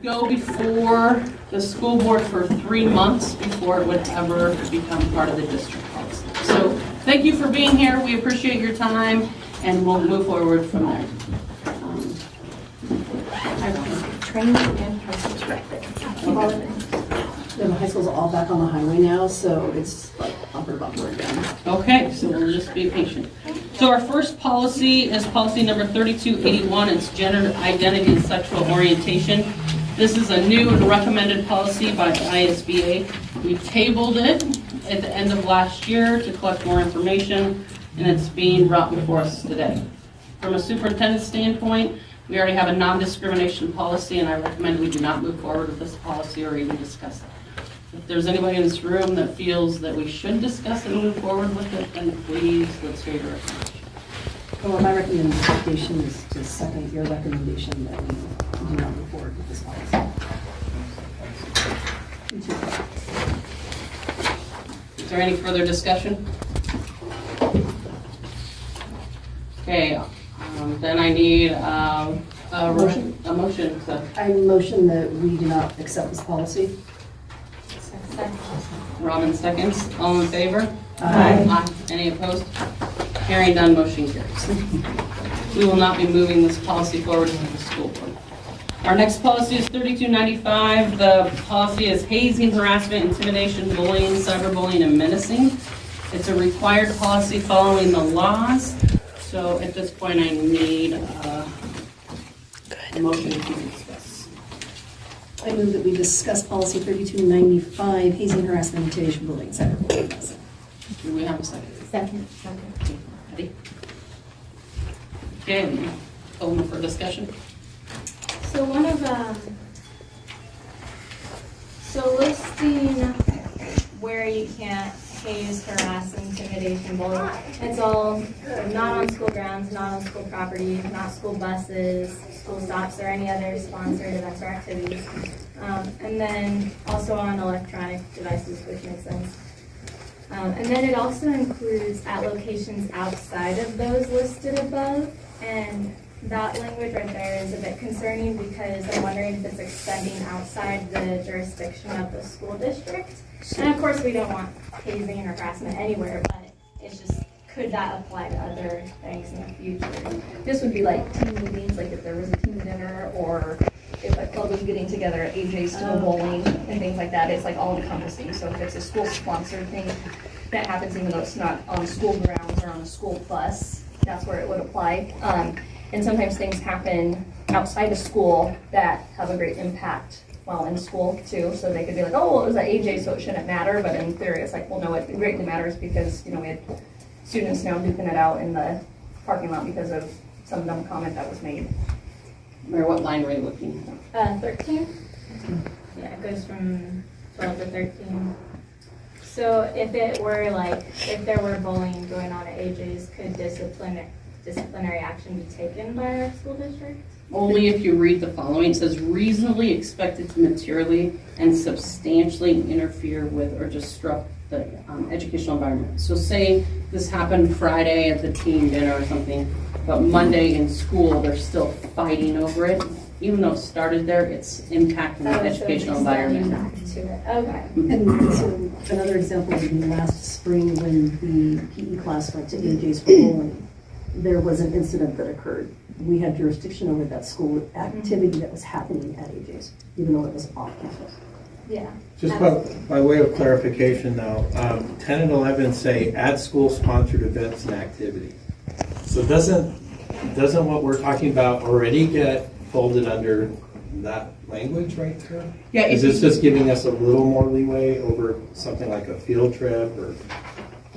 go before the school board for 3 months before it would ever become part of the district policy. So thank you for being here. We appreciate your time, and we'll move forward from there. Training and high right there. The high school's all back on the highway now, so it's like bumper to bumper again. Okay, so we'll just be patient. So our first policy is policy number 3281. It's gender identity and sexual orientation. This is a new and recommended policy by the ISBA. We tabled it at the end of last year to collect more information, and it's being brought before us today. From a superintendent standpoint, we already have a non-discrimination policy, and I recommend we do not move forward with this policy or even discuss it. If there's anybody in this room that feels that we should discuss it and move forward with it, then please, let's hear your recommendation. Well, my recommendation is to second your recommendation that we do not move forward with this policy. Is there any further discussion? Okay, then I need a motion. So. I motion that we do not accept this policy. Robin seconds. All in favor? Aye. Aye. Any opposed? Hearing none, motion carries. We will not be moving this policy forward to the school board. Our next policy is 3295. The policy is hazing, harassment, intimidation, bullying, cyberbullying, and menacing. It's a required policy following the laws. So at this point, I need a motion to discuss. I move that we discuss policy 3295, hazing, harassment, intimidation, bullying, cyberbullying. Do we have a second? Second. Ready? Okay, open for discussion. So one of so listing where you can't haze, harass, intimidation, bullying, it's all not on school grounds, not on school property, not school buses, school stops, or any other sponsored events or activities. And then also on electronic devices, which makes sense. And then it also includes at locations outside of those listed above. And that language right there is a bit concerning because I'm wondering if it's extending outside the jurisdiction of the school district. And of course we don't want hazing or harassment anywhere, but it's just, could that apply to other things in the future? This would be like team meetings, like if there was a team dinner, or if a club was getting together at AJ's to go bowling and things like that. It's like all encompassing. So if it's a school sponsored thing that happens, even though it's not on school grounds or on a school bus, that's where it would apply. And sometimes things happen outside of school that have a great impact while in school too. So they could be like, oh, well, it was at AJ, so it shouldn't matter. But in theory, it's like, well, no, it greatly matters because, you know, we had students now duking it out in the parking lot because of some dumb comment that was made. Or what line were you looking at? 13. Yeah, it goes from 12 to 13. So if it were like, if there were bullying going on at AJ's, could disciplinary action be taken by our school district? Only if you read the following. It says reasonably expected to materially and substantially interfere with or disrupt the educational environment. So say this happened Friday at the team dinner or something, but Monday in school they're still fighting over it. Even though it started there, it's impacting the educational environment. Okay. And so another example would be last spring when the PE class went to AJ's for bowling. There was an incident that occurred. We had jurisdiction over that school activity that was happening at AJ's, even though it was off campus. Yeah. Just by way of clarification now, 10 and 11 say at school sponsored events and activities. So doesn't what we're talking about already get folded under that language right there? Yeah. Is this just giving us a little more leeway over something like a field trip or?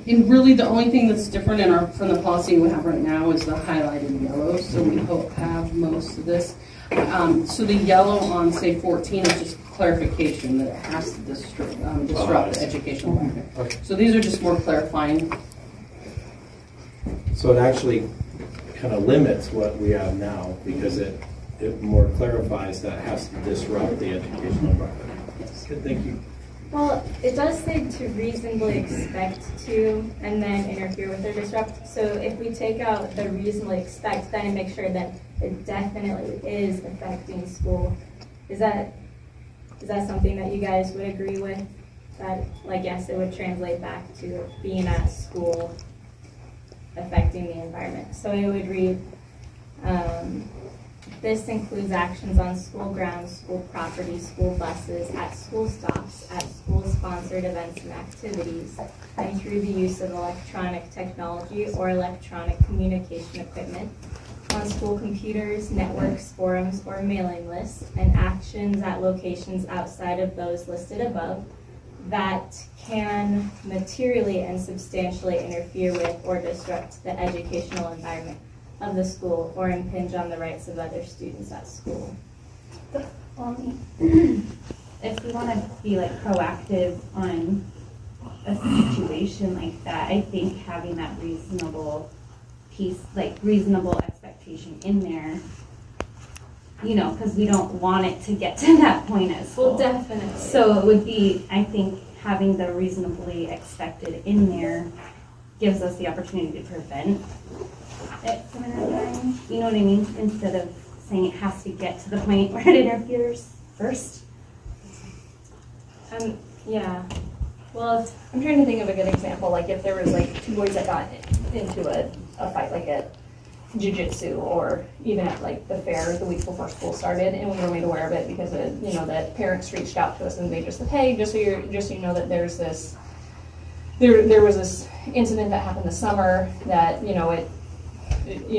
And really the only thing that's different from the policy we have right now is the highlighted yellow. So we have most of this. So the yellow on say 14 is just clarification that it has to disrupt the educational environment. Okay. So these are just more clarifying. So it actually kind of limits what we have now because it more clarifies that it has to disrupt the educational environment. Yes. Good, thank you. Well, it does say to reasonably expect to and then interfere with or disrupt. So if we take out the reasonably expect, then make sure that it definitely is affecting school Is that something that you guys would agree with? That, like, yes, it would translate back to being at school, affecting the environment. So it would read, this includes actions on school grounds, school property, school buses, at school stops, at school-sponsored events and activities, and through the use of electronic technology or electronic communication equipment, on school computers, networks, forums, or mailing lists, and actions at locations outside of those listed above that can materially and substantially interfere with or disrupt the educational environment of the school or impinge on the rights of other students at school. Well, if we want to be like proactive on a situation like that, I think having that reasonable piece, like reasonable expectation in there, you know, because we don't want it to get to that point at school. Well, definitely. So it would be, I think, having the reasonably expected in there gives us the opportunity to prevent it from interfering. You know what I mean? Instead of saying it has to get to the point where it interferes first. Yeah. Well, I'm trying to think of a good example, like if there was like two boys that got into a fight, like at jiu-jitsu or even at like the fair the week before school started, and we were made aware of it because of, you know, that parents reached out to us and they just said, hey, just so you know that there's this, there was this incident that happened this summer that, you know, it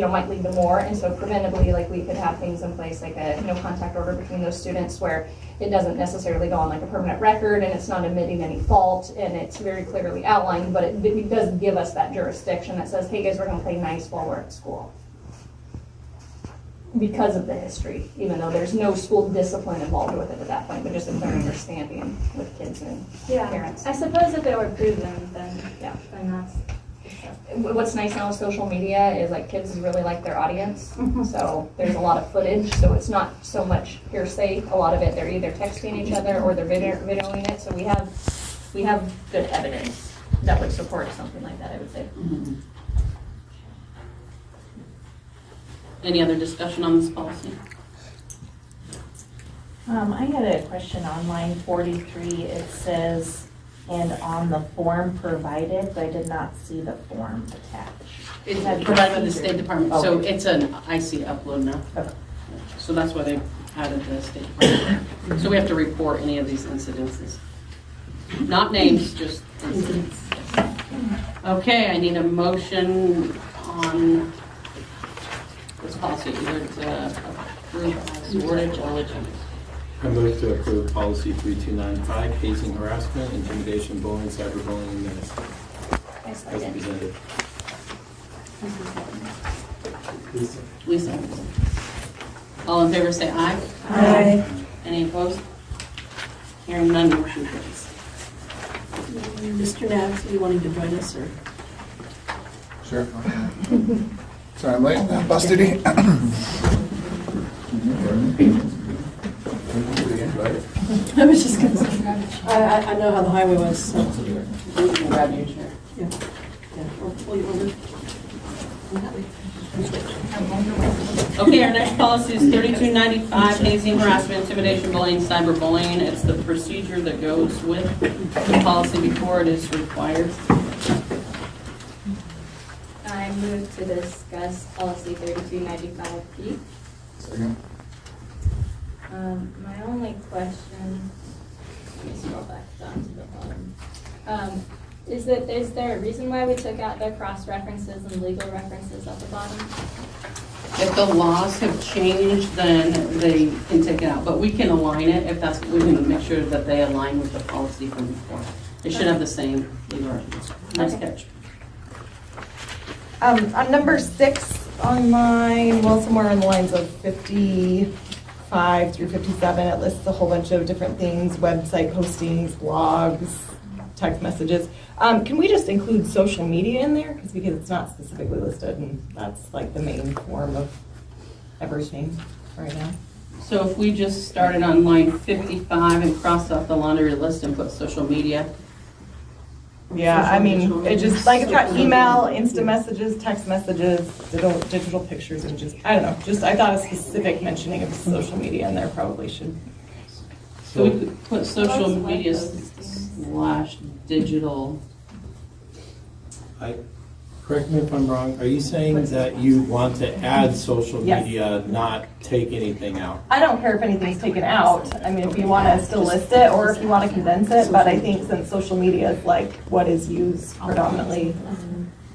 might lead to more, and so preventably, like, we could have things in place like a no contact order between those students where it doesn't necessarily go on like a permanent record and it's not admitting any fault and it's very clearly outlined, but it does give us that jurisdiction that says, hey guys, we're going to play nice while we're at school. Because of the history, even though there's no school discipline involved with it at that point, but just a clear understanding with kids and parents. I suppose if it were proven, then that's. What's nice now with social media is like kids really like their audience, so there's a lot of footage, so it's not so much hearsay. A lot of it, they're either texting each other or they're videoing it, so we have good evidence that would support something like that, I would say. Any other discussion on this policy? I had a question on line 43. It says, and on the form provided, but I did not see the form attached. It's provided by the State Department, so Okay. it's an IC upload now. Okay. So that's why they added the State Department. So we have to report any of these incidences. Not names, just incidents. Okay, I need a motion on this policy, either to approve as worded or legitimate. I move to approve policy 3295, hazing, harassment, intimidation, bullying, cyberbullying, and menacing, as presented. Lisa. All in favor say aye. Aye. Any opposed? Hearing none, motion carries. Mr. Nabs, are you wanting to join us, or? Sure. Sorry I'm late. Bus duty. I was just going to say, I know how the highway was, so. You can grab your chair. Yeah. Or pull you over. Okay, our next policy is 3295, hazing, harassment, intimidation, bullying, cyberbullying. It's the procedure that goes with the policy before it is required. I move to discuss policy 3295P. Second. My only question, let me scroll back down to the bottom. Is there a reason why we took out the cross references and legal references at the bottom? If the laws have changed, then they can take it out. But we can align it if that's, we can make sure that they align with the policy from before. It should have the same legal references. Nice catch. On number 6 on mine, well, somewhere in the lines of 55 through 57, it lists a whole bunch of different things, website postings, blogs, text messages. Can we just include social media in there? Because it's not specifically listed, and that's like the main form of everything right now. So if we just started on line 55 and crossed off the laundry list and put social media. Yeah, I mean, it just, like, it's got email, Insta messages, text messages, digital pictures, and just, I don't know, just, I thought a specific mentioning of social media in there probably should So we could put social What's media web posting? / digital. Correct me if I'm wrong, are you saying that you want to add social Yes. media, not take anything out? I don't care if anything's taken out. I mean, if you want to still list it or if you want to condense it, but I think since social media is like what is used predominantly,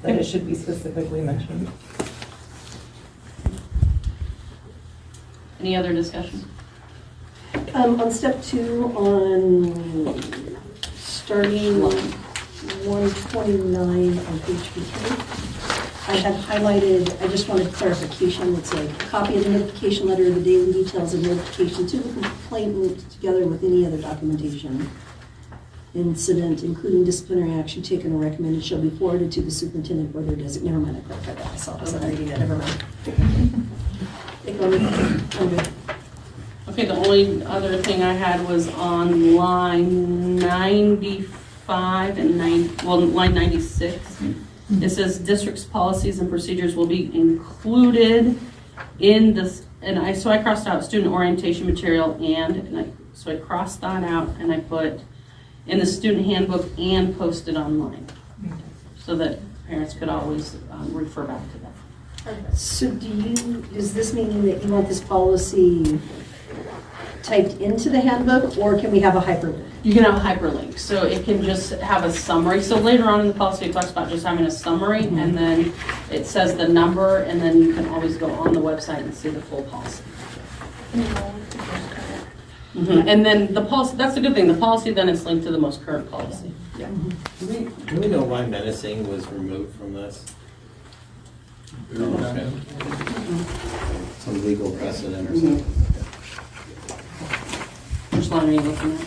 that it should be specifically mentioned. Any other discussion? On step 2, on starting 129 on page 15, I had highlighted, I just wanted clarification. It's a copy of the notification letter, the daily details of notification to the complainant together with any other documentation. Incident, including disciplinary action taken or recommended, shall be forwarded to the superintendent or their designee. Never mind, I clarified that myself. I was reading that, never mind. Take on it. Okay, the only other thing I had was on line 95 and line 96. It says district's policies and procedures will be included in this, and so I crossed out student orientation material so I crossed that out and I put in the student handbook and posted online so that parents could always refer back to that. So is this meaning that you want this policy typed into the handbook, or can we have a hyperlink? You can have a hyperlink, so it can just have a summary. So later on in the policy, it talks about just having a summary, and then it says the number, and then you can always go on the website and see the full policy. And then the policy, that's the good thing, the policy then is linked to the most current policy. Yeah. Do we know why menacing was removed from this? Some legal precedent or something? Which line are you looking at?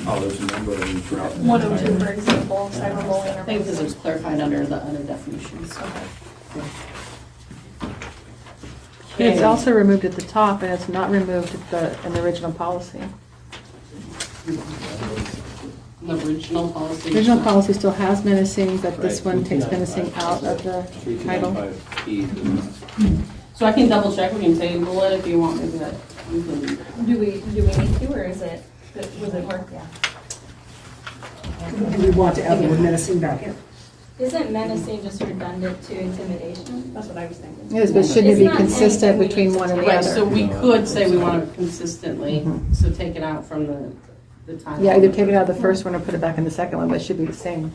Oh, there's a number of them throughout. 102, for example, cyberbullying. I think because it was clarified under the other definitions. It's also removed at the top, and it's not removed in the original policy. The original policy. The original policy still has menacing, but this Right, one takes menacing out of the title. 395P. So I can double check, we can table it if you want me to. Do we need to, or was it work? Yeah. Do we want to add the word menacing back in? Isn't menacing just redundant to intimidation? That's what I was thinking. Yes, but shouldn't it be It's not consistent anything we between need one to and the take. Right, so other? we could say we want to consistently, so take it out from the title. Yeah, either take it out of the first one or put it back in the second one, but it should be the same.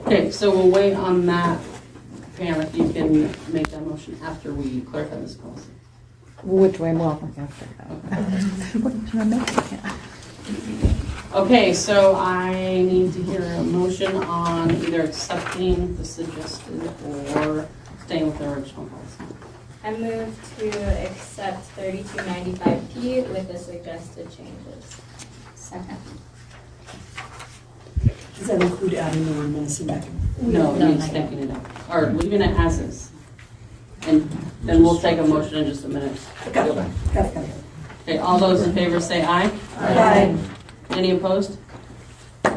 Okay, so we'll wait on that. Pam, if you can make that motion after we clarify this policy. Which way? Well, okay. Okay, so I need to hear a motion on either accepting the suggested or staying with the original policy. I move to accept 3295P with the suggested changes. Second. Does that include adding the word menacing back in? No, it means taking it out, or leaving it as is. And then we'll take a motion in just a minute. Got it. Okay, all those in favor say aye. Aye. Any opposed?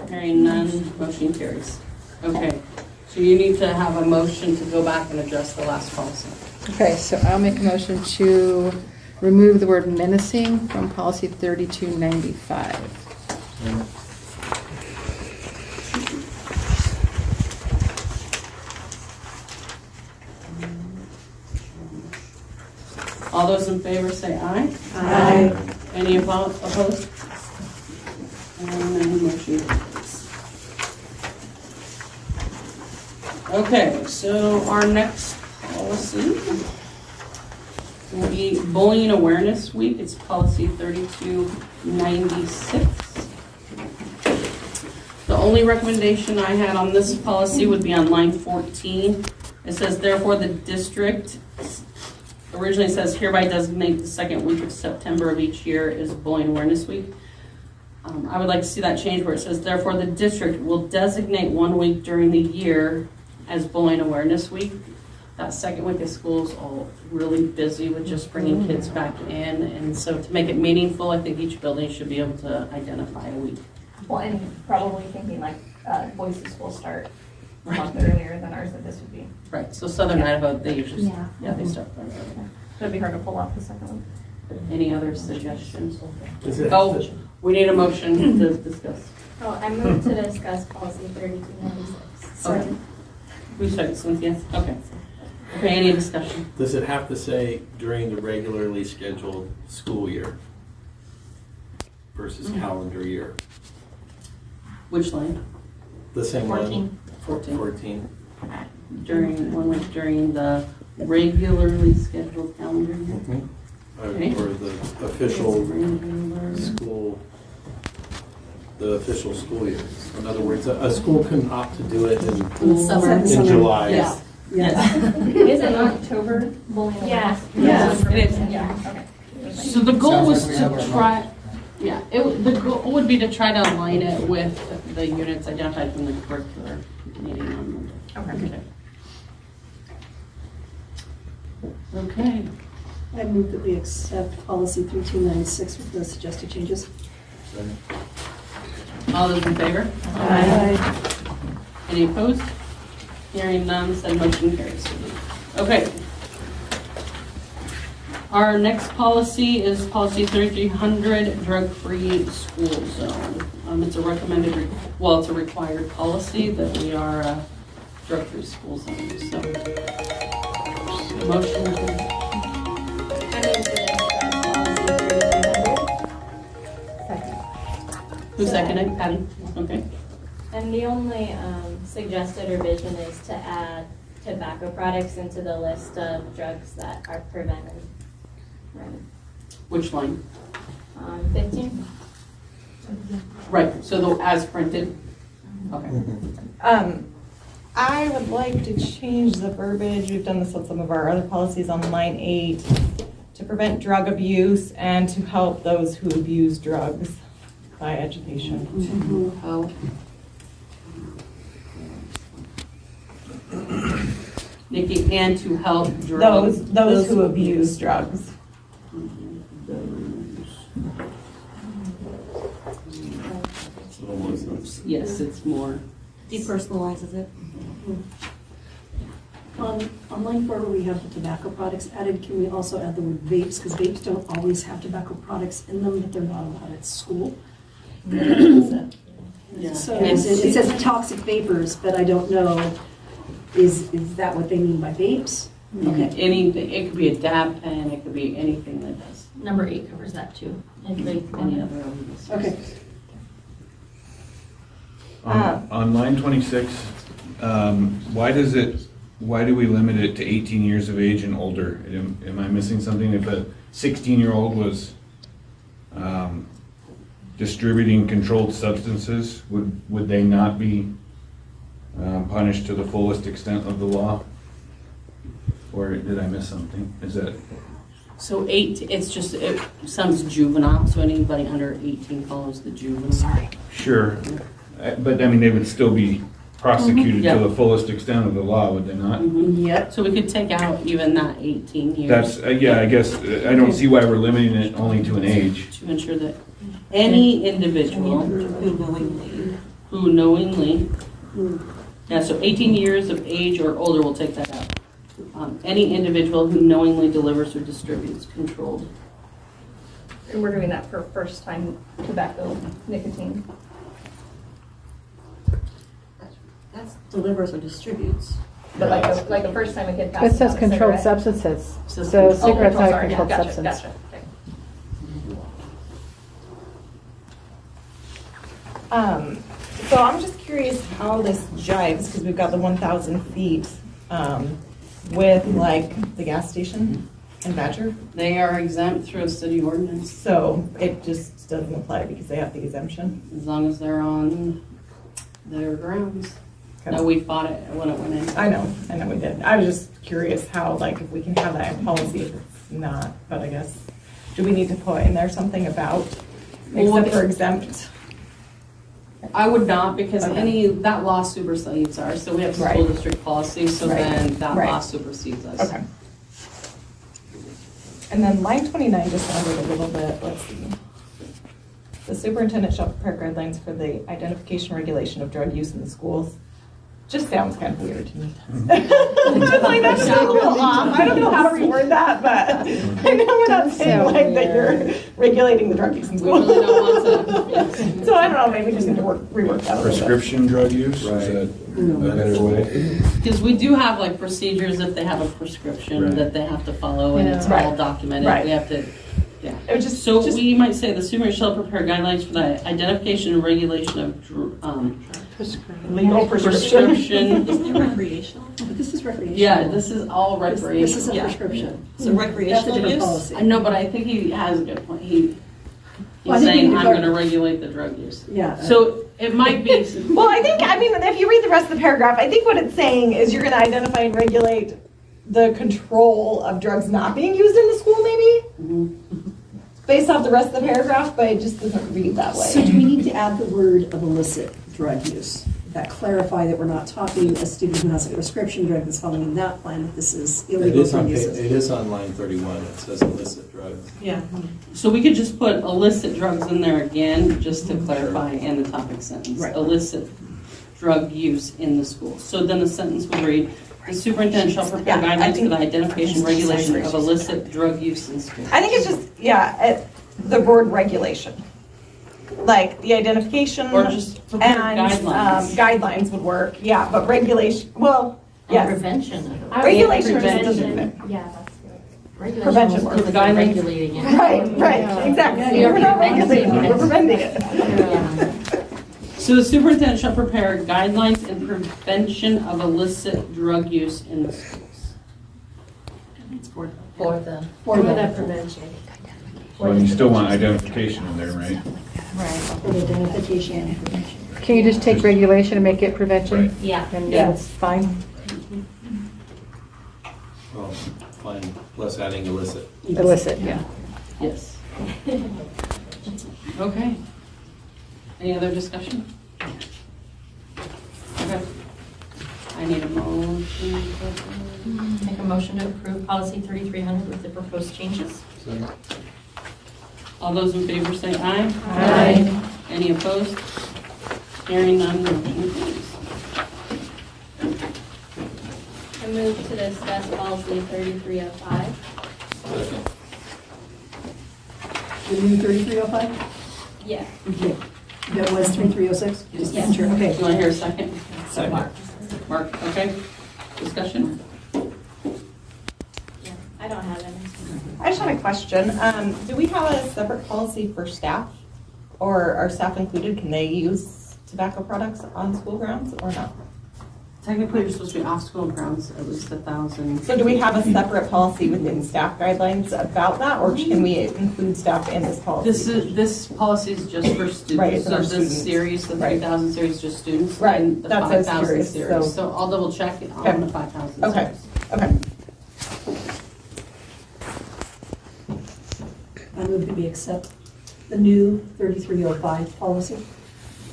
Hearing none, motion carries. Okay, so you need to have a motion to go back and address the last policy. Okay, so I'll make a motion to remove the word menacing from policy 3295. All those in favor say aye. Aye. Any opposed? And then motion carries. Okay, so our next policy will be Bullying Awareness Week. It's policy 3296. The only recommendation I had on this policy would be on line 14. It says, therefore, the district, originally it says, hereby designate the second week of September of each year as Bullying Awareness Week. I would like to see that change where it says, therefore, the district will designate 1 week during the year as Bullying Awareness Week. That second week of school is all really busy with just bringing kids back in. And so to make it meaningful, I think each building should be able to identify a week. Well, and probably thinking like Boise school start a month earlier than ours that this would be. Right, so Southern Idaho, they usually, Yeah. they start. It'd be hard to pull off the second one. Any other suggestions? Does it have Oh, to- we need a motion to discuss. Oh, I moved to discuss policy 3296. Okay. Who second, Cynthia? Okay. Okay, any discussion? Does it have to say during the regularly scheduled school year versus calendar year? Which line? The same 14. one? 14. 14. During the regularly scheduled calendar year? Okay. Or the official Regular. school, the official school year. In other words, a school can opt to do it In summer. in July. Yes. Yes. Is it October bowling? Yeah. Yes, it is. Yeah, okay. So the goal was Sounds like we to have a try, yeah, the goal would be to try to align it with the units identified from the curricular meeting on Monday. Okay. I move that we accept policy 3296 with the suggested changes. All those in favor? Any opposed? Hearing none, said motion carries. Okay. Our next policy is policy 3300, drug-free school zone. It's a recommended, it's a required policy that we are a drug-free school zone, so. Motion to. I moved to discuss policy 3300. Second. Who seconded? Patty? Okay. And the only suggested revision is to add tobacco products into the list of drugs that are prevented. Which line? 15. Right, so the as printed? Okay. I would like to change the verbiage, we've done this on some of our other policies on line 8, to prevent drug abuse and to help those who abuse drugs by education. Help. Nikki, and to help Those who abuse drugs. Yes, it's more. Depersonalizes it. On line 4, where we have the tobacco products added, can we also add the word vapes? Because vapes don't always have tobacco products in them, but they're not allowed at school. Yeah. So it says toxic vapors, but I don't know, is that what they mean by vapes? Okay. Anything, it could be a dab pen, it could be anything that does. Number 8 covers that too. Any other of these. Okay. On line 26, why do we limit it to 18 years of age and older? Am I missing something? If a 16-year-old was distributing controlled substances, would they not be punished to the fullest extent of the law? Or did I miss something? Is that? So it sounds juvenile, so anybody under 18 follows the juvenile. Sorry. Sure. But I mean, they would still be prosecuted Yeah. to the fullest extent of the law, would they not? Yep. So we could take out even that 18 years. That's, yeah, I guess, I don't see why we're limiting it only to an age. To ensure that any individual who knowingly, yeah, so 18 years of age or older, we'll take that out. Any individual who knowingly delivers or distributes controlled. And we're doing that for first time tobacco, nicotine. That's delivers or distributes. But like a first time a kid It passes says out a controlled cigarette. substances, So so oh, cigarettes are a sorry, yeah, controlled gotcha, substance. Gotcha, okay. So I'm just curious how this jives, because we've got the 1,000 feet with like the gas station in Badger. They are exempt through a city ordinance So it just doesn't apply because they have the exemption. as long as they're on their grounds. Okay. No, we fought it when it went in. I know we did. I was just curious how, like, if we can have that in policy if it's not, but I guess, do we need to put in there something about, except for exempt? I would not, because Okay. that law supersedes ours, so we have Right. school district policy, so Right. then that Right. law supersedes us. Okay. And then line 29 just sounded a little bit, let's see. The superintendent shall prepare guidelines for the identification and regulation of drug use in the schools. just sounds kind of weird to me. Just like that's just a little off. I don't know how to reword that, but I know we're not saying like that you're regulating the drug use in We school. really don't want to. So I don't know, maybe we just need to rework that a little bit. Prescription drug use, Right. is that a better way? Because we do have like procedures if they have a prescription Right. that they have to follow and it's Right. all documented. Right. We have to, yeah. It was just, So just we might say the superintendent shall prepare guidelines for the identification and regulation of legal prescription. prescription. Recreational? But this is recreational. Yeah, this is all recreational. This is a Yeah. prescription. So recreational That's a different use? policy. I know, but I think he has a good point. He's Well, I think we saying need to I'm go- going to regulate the drug use. Yeah. So it might be. Well, I mean, if you read the rest of the paragraph, I think what it's saying is you're gonna identify and regulate the control of drugs not being used in the school, maybe? Based off the rest of the paragraph, but it just doesn't read that So way. do we need to add the word of illicit drug use? That clarify that we're not talking a student who has a prescription drug that's following that plan, that this is It illegal is on, drug use. it is on line 31, it says illicit drugs. Yeah. So we could just put illicit drugs in there again, just to clarify in the topic sentence. Right. Illicit drug use in the school. So then the sentence would read, the superintendent shall prepare Yeah, I guidelines for think- the identification and regulation of illicit drug use in schools. I think it's just, the word regulation. Like the identification Or just prepare and guidelines. guidelines would work, yeah, but regulation, well, yes. Prevention. Regulation Prevention. doesn't. Yeah, that's good. Regulation Prevention was works. good, like regulating it. Right, exactly. Yeah. We're not regulating it, we're preventing it. Yeah. So the superintendent shall prepare guidelines and prevention of illicit drug use in the schools. For the prevention. Well, you still want identification in there, right? For the identification and prevention. Can you just take regulation and make it prevention? Right. Yeah. And Yeah. that's fine? Well, fine, plus adding illicit. Illicit, yeah. Yes. Okay. Any other discussion? Okay. I need a motion. Make a motion to approve policy 3300 with the proposed changes. All those in favor say aye. Aye. Any opposed? Hearing none, motion carries. I move to discuss policy 3305. Second. The new 3305? Yeah. Okay. That was 3306? Just making sure, Do okay. you want to hear a second? Second. Mark, okay. Discussion? Yeah. I don't have any. I just had a question. Do we have a separate policy for staff? Or are staff included? Can they use tobacco products on school grounds or not? Technically, you're supposed to be off school grounds at least 1,000. So do we have a separate policy within staff guidelines about that? Or can we include staff in this policy? This policy is just for students. Right, it's So for this students. series, the Right. 3,000 series, is just students. Right, And the that's what I was 5,000 curious, series. so- So I'll double check Okay. on the 5,000 Okay. series. Okay. I move that we accept the new 3305 policy.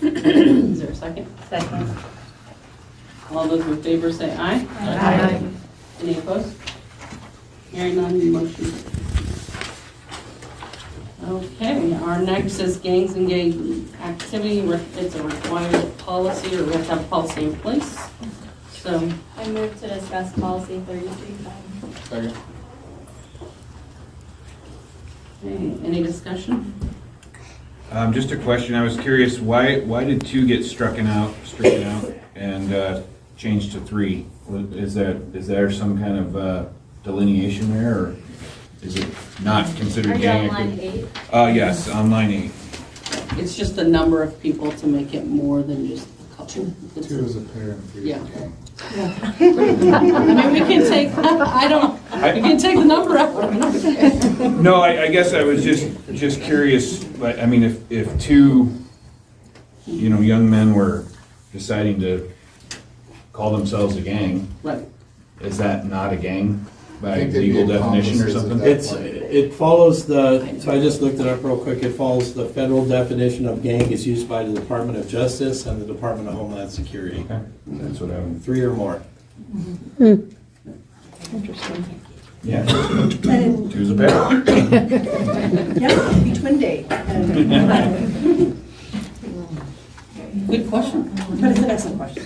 Is there a second? Second. All those in favor say aye. Aye. Any opposed? Hearing none, motion. Okay, our next is gangs and gang activity. It's a required policy, or we have to have a policy in place. So, I move to discuss policy 3305. Second. okay, any discussion? Just a question, I was curious, why did 2 get stricken out, and changed to 3? Is there some kind of delineation there, or is it not considered Are you gang on line activity? 8? Yes, on line 8. It's just a number of people to make it more than just a couple. It's 2 is a pair and 3 is Yeah. a gang. I mean, we can take, we can take the number out. No, I guess I was just curious, but, I mean, if 2, young men were deciding to call themselves a gang, Right. is that not a gang I by think they'd be legal definition or accomplices at something? that It follows so I just looked it up real quick, it follows the federal definition of gang is used by the Department of Justice and the Department of Homeland Security. Okay, that's what I'm, 3 or more. Interesting. yeah, And, 2's a pair. yeah, it'd be twin day. Good question. But it's an excellent question.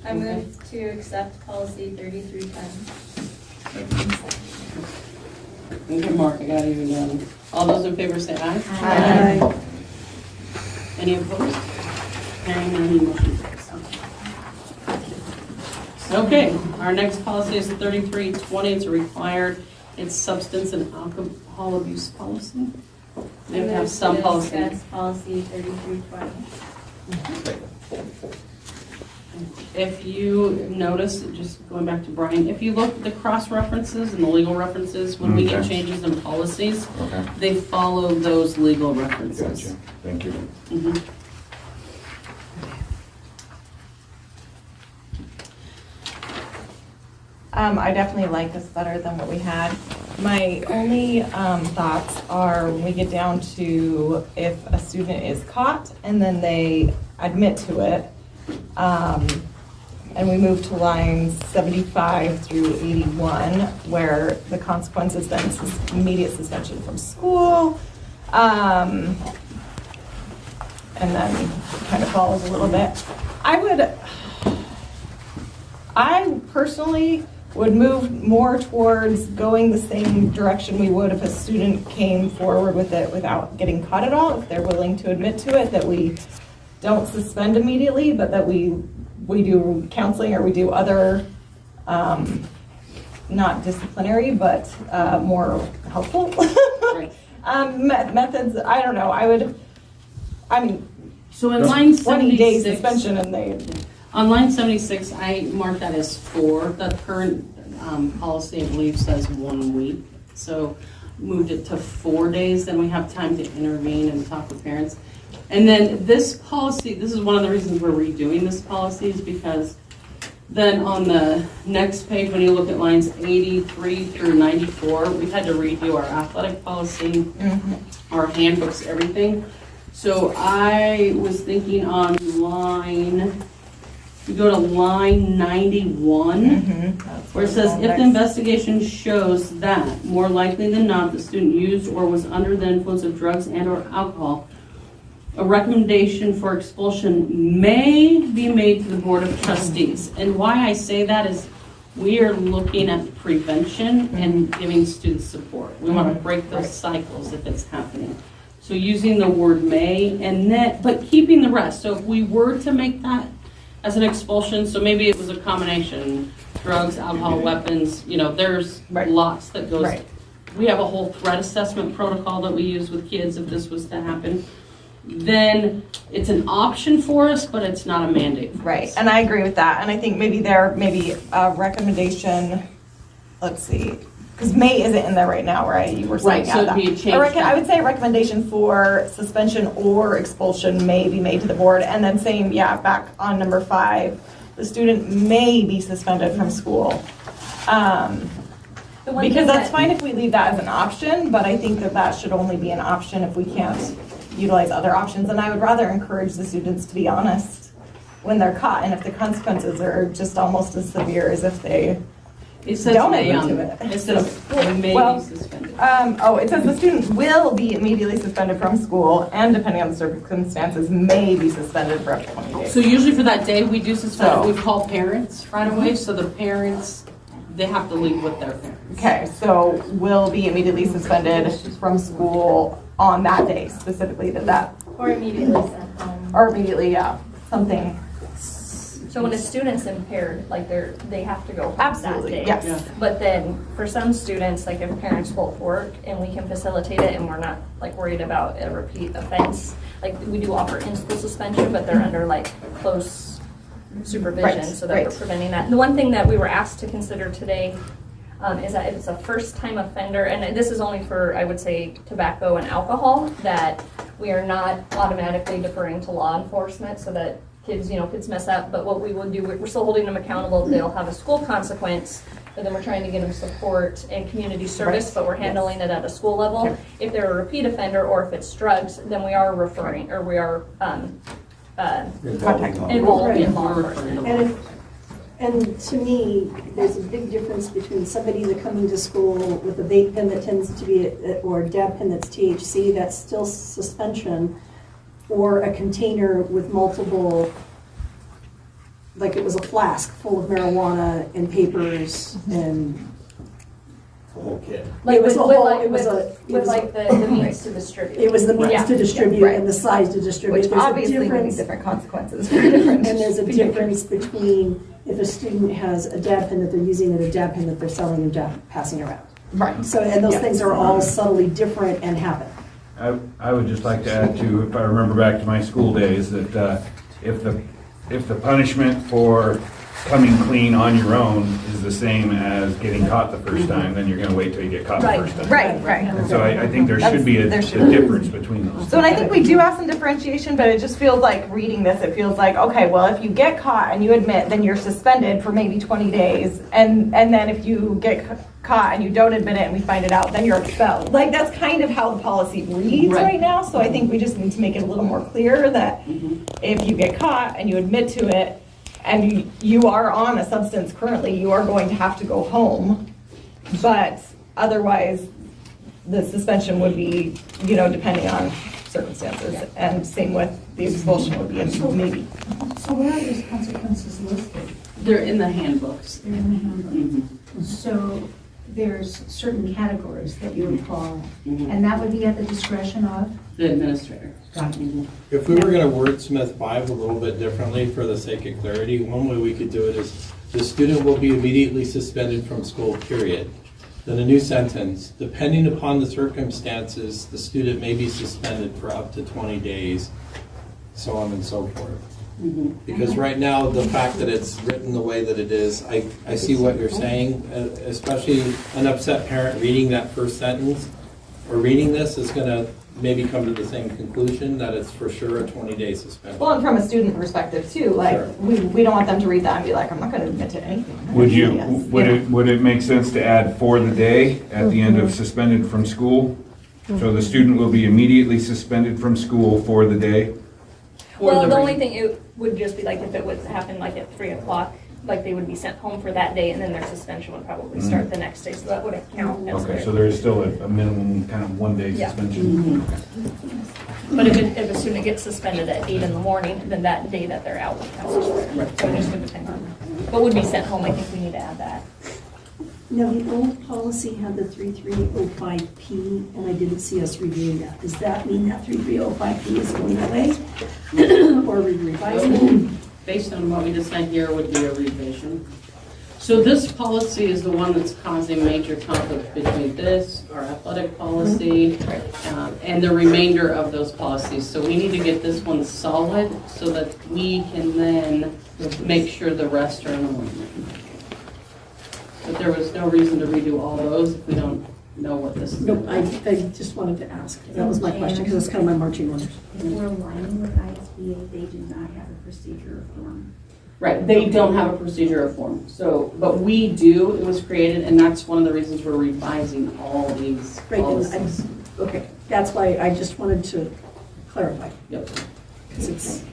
I move to accept policy 3310. Okay, Mark, I got you again. All those in favor say aye. Aye. Any opposed? Hearing none, motion carries. Okay, our next policy is 3320. It's required. It's substance and alcohol abuse policy. They have some policy. Discuss policy 3320. If you notice, just going back to Brian, if you look at the cross references and the legal references, when we get Okay. changes in policies, Okay, they follow those legal references. gotcha, thank you. Mhm. I definitely like this better than what we had. My only thoughts are when we get down to if a student is caught and then they admit to it, and we move to lines 75 through 81, where the consequence is then immediate suspension from school, and then kind of follows a little bit. I personally would move more towards going the same direction we would if a student came forward with it without getting caught at all. If they're willing to admit to it, that we don't suspend immediately, but that we do counseling or we do other, not disciplinary, but more helpful methods. I don't know. So in line 20-day 76, suspension and they... on line 76, I marked that as 4. The current policy, I believe, says 1 week. So moved it to 4 days, then we have time to intervene and talk with parents. And then this policy, this is one of the reasons we're redoing this policy, is because then on the next page, when you look at lines 83 through 94, we've had to redo our athletic policy, our handbooks, everything. So I was thinking on line, you go to line 91, where it says, if the investigation shows that, more likely than not, the student used or was under the influence of drugs and or alcohol, a recommendation for expulsion may be made to the Board of Trustees. And why I say that is we are looking at prevention and giving students support. We want to break those cycles if it's happening. So using the word may, and then, but keeping the rest. So if we were to make that as an expulsion, so maybe it was a combination, drugs, alcohol, weapons, there's lots that goes. We have a whole threat assessment protocol that we use with kids if this was to happen. Then it's an option for us, but it's not a mandate for us. And I agree with that. And I think maybe a recommendation, let's see, because may isn't in there right now, right? You were saying so it'd be a change. I would say a recommendation for suspension or expulsion may be made to the board. And then saying, back on number 5, the student may be suspended from school. Because that's fine if we leave that as an option, but I think that should only be an option if we can't utilize other options. And I would rather encourage the students to be honest when they're caught, and if the consequences are just almost as severe as if they don't admit to it. It says may be suspended. It says the student will be immediately suspended from school and, depending on the circumstances, may be suspended for up to 20 days. So usually for that day, we do suspend it. We call parents right away, so the parents, they have to leave with their parents. Okay, so will be immediately suspended from school on that day, specifically to that. Or immediately sent home. Or immediately, something. So when a student's impaired, like they have to go home Absolutely, that day. yes. Yeah. But then for some students, like if parents both work and we can facilitate it and we're not like worried about a repeat offense, like we do offer in-school suspension, but they're under like close supervision so that we're preventing that. The one thing that we were asked to consider today is that if it's a first-time offender, and this is only for, I would say, tobacco and alcohol, that we are not automatically deferring to law enforcement so that kids mess up, but what we will do, we're still holding them accountable. They'll have a school consequence, but then we're trying to get them support and community service, but we're handling it at a school level. Okay. If they're a repeat offender or if it's drugs, then we are referring, or we are involved in law enforcement. And to me, there's a big difference between somebody that coming to school with a vape pen that tends to be, or a dab pen that's THC, that's still suspension, or a container with multiple like it was a flask full of marijuana and papers and. The whole kit. It was a whole, the means to distribute. It was the means Yeah. to distribute Right. and the size to distribute. Which There's a obviously would be difference- different consequences for different. And there's a difference between if a student has a dab pen that they're using and a dab pen that they're selling and passing around. Right. So, and those Yeah. things are all subtly different and happen. I would just like to add to, if I remember back to my school days, that if the punishment for coming clean on your own is the same as getting caught the first time, then you're going to wait till you get caught the first time. Right, right. And so I think there should be a There should be. difference between those. So, and I think we do have some differentiation, but it just feels like reading this, it feels like, okay, well, if you get caught and you admit, then you're suspended for maybe 20 days. And then if you get caught and you don't admit it and we find it out, then you're expelled. Like, that's kind of how the policy reads right now. So I think we just need to make it a little more clear that if you get caught and you admit to it, and you are on a substance currently, you are going to have to go home. But otherwise, the suspension would be, depending on circumstances. And same with the expulsion would be a maybe. So where are these consequences listed? They're in the handbooks. They're in the handbook. So there's certain categories that you would fall, and that would be at the discretion of? The administrator. If we were going to wordsmith 5 a little bit differently for the sake of clarity, one way we could do it is the student will be immediately suspended from school, period. Then a new sentence, depending upon the circumstances, the student may be suspended for up to 20 days, so on and so forth. Because right now, the fact that it's written the way that it is, I see what you're saying, especially an upset parent reading that first sentence or reading this is going to maybe come to the same conclusion that it's for sure a 20-day suspension. Well, and from a student perspective too, like Sure. we don't want them to read that and be like, I'm not going to admit to anything. Would it make sense to add for the day at the end of suspended from school? So the student will be immediately suspended from school for the day? Well, the only thing it would just be like if it would happen like at 3 o'clock, like they would be sent home for that day and then their suspension would probably start the next day, so that wouldn't count as Okay, so there is still a minimum kind of 1-day Yeah. suspension? But if a student gets suspended at 8 in the morning, then that day that they're out counts as suspended. So it just would depend on, but would be sent home, I think we need to add that. Now, the old policy had the 3305P, and I didn't see us reviewing that. Does that mean that 3305P is going away? Or are we revising it? Based on what we decide here would be a revision. So this policy is the one that's causing major conflict between this, our athletic policy, and the remainder of those policies. So we need to get this one solid so that we can then make sure the rest are in alignment. But there was no reason to redo all those if we don't know what this is. Nope, I just wanted to ask. That was my question, because it's kind of my marching orders. If we're aligning with ISBA, they do not have a procedure or form. Right, they don't have a procedure or form. So, but we do, it was created, and that's one of the reasons we're revising all these Right, and policies. okay, that's why I just wanted to clarify. Yep. Because it's,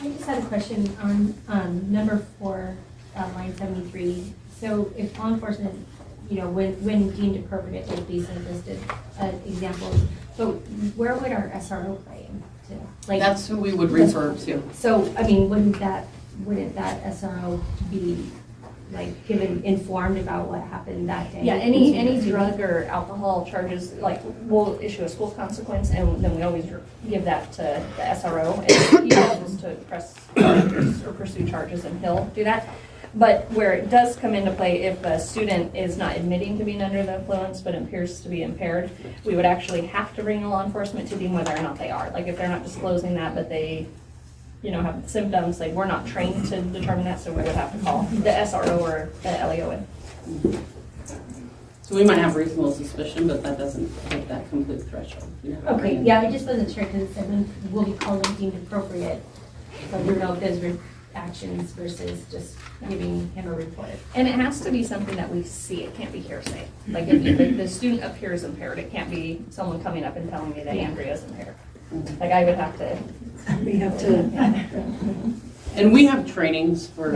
I just had a question on number 4, line 73. So if law enforcement, when deemed appropriate, like these are listed examples, so where would our SRO play into? Like, That's who we would refer to. so, I mean, wouldn't that SRO be like given informed about what happened that day? Yeah, any drug or alcohol charges, like we'll issue a school consequence and then we always give that to the SRO and he knows to press charges or pursue charges and he'll do that. But where it does come into play, if a student is not admitting to being under the influence but appears to be impaired, we would actually have to bring the law enforcement to deem whether or not they are. Like if they're not disclosing that but they have symptoms, like we're not trained to determine that, so we would have to call the SRO or the LEO in. So we might have reasonable suspicion, but that doesn't hit that complete threshold. Okay, yeah, I just wasn't sure because it said when will be called when deemed appropriate. So we don't know if those were actions versus just giving him a report. And it has to be something that we see. It can't be hearsay. Like if the student appears impaired, it can't be someone coming up and telling me that Andrea's impaired. Like I would have to. we have to, And we have trainings for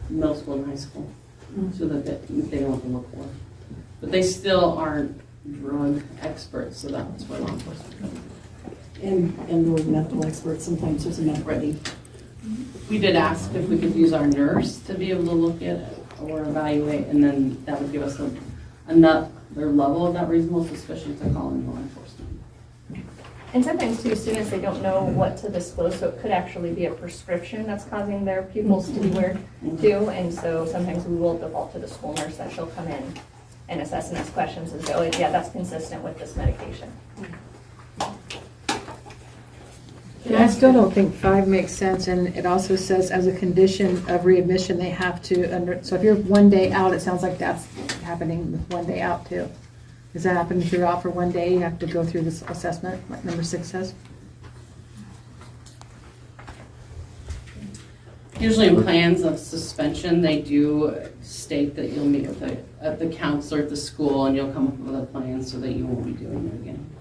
middle school and high school, so that they know what to look for. But they still aren't drug experts, so that's where law enforcement comes in. and we're medical experts, sometimes there's a medical need. We did ask if we could use our nurse to be able to look at it or evaluate, and then that would give us another level of that reasonable suspicion to call in law enforcement. And sometimes too, students, they don't know what to disclose, so it could actually be a prescription that's causing their pupils to be weird too. And so sometimes we will default to the school nurse that she'll come in and assess and ask questions and say, oh yeah, that's consistent with this medication. And I still don't think 5 makes sense, and it also says as a condition of readmission, they have to, so if you're 1 day out, it sounds like that's happening with 1 day out too. Is that happening if you're out for 1 day, you have to go through this assessment, like number 6 says? Usually in plans of suspension, they do state that you'll meet with the counselor at the school and you'll come up with a plan so that you won't be doing it again.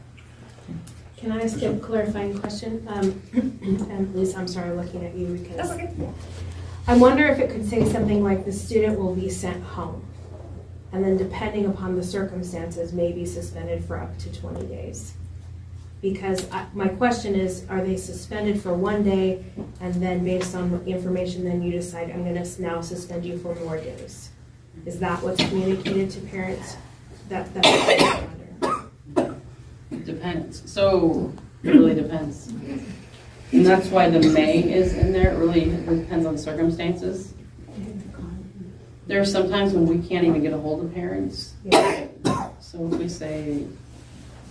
Can I ask a clarifying question? And Lisa, I'm sorry looking at you because That's okay. I wonder if it could say something like the student will be sent home. And then depending upon the circumstances, may be suspended for up to 20 days. Because my question is, are they suspended for 1 day and then based on information, then you decide I'm going to now suspend you for more days? Is that what's communicated to parents? That's what I wonder. It depends. So it really depends. And that's why the may is in there. It really depends on the circumstances. There are some times when we can't even get a hold of parents. Yeah. So if we say,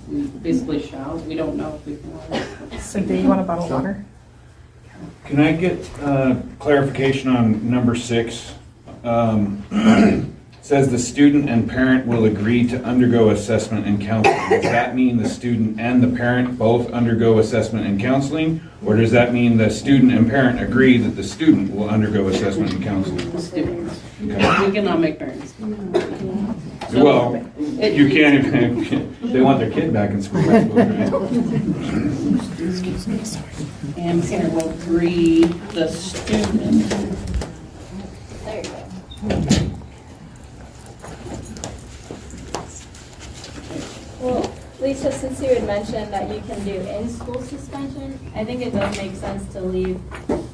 we basically shout, we don't know if we can. So do you want a bottle of water? Can I get clarification on number 6? It says the student and parent will agree to undergo assessment and counseling. Does that mean the student and the parent both undergo assessment and counseling? Or does that mean the student and parent agree that the student will undergo assessment and counseling? The students. Okay. We cannot make parents. Well, you can't even, they want their kid back in school. I suppose, right? And parent will agree the student. There you go. Well, Lisa, since you had mentioned that you can do in-school suspension, I think it does make sense to leave